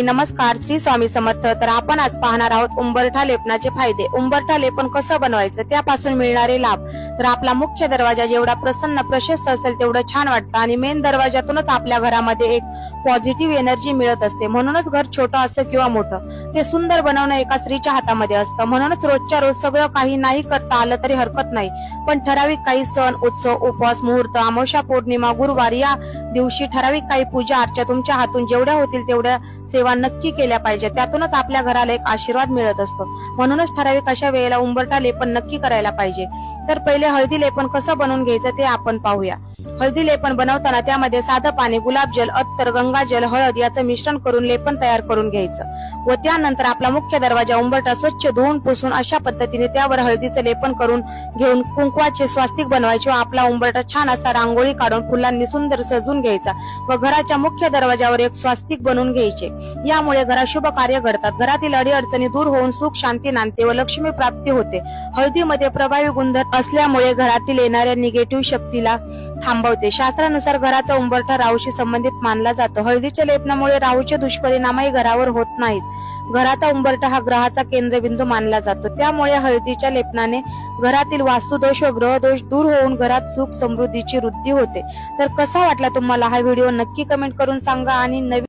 मंडळी नमस्कार, श्री स्वामी समर्थ। तर आपण आज पाहणार आहोत उंबरठा लेपनाचे फायदे। उंबरठा लेपन कसं बनवायचं, त्यापासून मिळणारे लाभ। तर आपला मुख्य दरवाजा जेवढा प्रसन्न प्रशस्त असेल तेवढं छान वाटतं आणि मेन दरवाजातूनच आपल्या घरामध्ये एक पॉझिटिव्ह एनर्जी मिळत असते। म्हणूनच घर छोटं असो किंवा मोठं, ते सुंदर बनवणं एका स्त्रीच्या हातामध्ये असतं। म्हणूनच रोजच्या रोज सगळं काही नाही करता आलं तरी हरकत नाही, पण ठराविक काही सण, उत्सव, उपवास, मुहूर्त, अमावस्या, पौर्णिमा, गुरुवार या दिवशी ठराविक काही पूजा अर्चा तुमच्या हातून जेवढ्या होतील तेवढ्या सेवा नक्की केल्या पाहिजे। त्यातूनच आपल्या घराला एक आशीर्वाद मिळत असतो। म्हणूनच ठराविक अशा वेळेला उंबरठा लेपन नक्की करायला पाहिजे। तर पहिले हळदी लेपन कसं बनवून घ्यायचं ते आपण पाहूया। हळदी लेपन बनवताना त्यामध्ये साधं पाणी, गुलाबजल, अत्तर, गंगाजल, हळद याचं मिश्रण करून लेपन तयार करून घ्यायचं व त्यानंतर आपला मुख्य दरवाजा उंबरठा स्वच्छ धुवून पुसून अशा पद्धतीने त्यावर हळदीचं लेपन करून घेऊन कुंकवाचे स्वास्तिक बनवायचे व आपला उंबरठा छान असा रांगोळी काढून फुलांनी सुंदर सजून घ्यायचा व घराच्या मुख्य दरवाजावर एक स्वास्तिक बनवून घ्यायचे। यामुळे घरात शुभ कार्य घडतात, घरातील अडीअडचणी दूर होऊन सुख शांती नांदते व लक्ष्मी प्राप्ती होते। हळदीमध्ये प्रभावी गुणधर्म असल्यामुळे घरातील येणाऱ्या निगेटिव्ह शक्तीला थांबवते। शास्त्रानुसार घराचा उंबरठा राहूशी संबंधित मानला जातो। हळदीच्या लेपनामुळे राहूचे दुष्परिणामही घरावर होत नाहीत। घराचा उंबरठा हा ग्रहाचा केंद्रबिंदू मानला जातो, त्यामुळे हळदीच्या लेपनाने घरातील वास्तुदोष व ग्रहदोष दूर होऊन घरात सुख समृद्धीची वृद्धी होते। तर कसा वाटला तुम्हाला हा व्हिडिओ, नक्की कमेंट करून सांगा आणि नवीन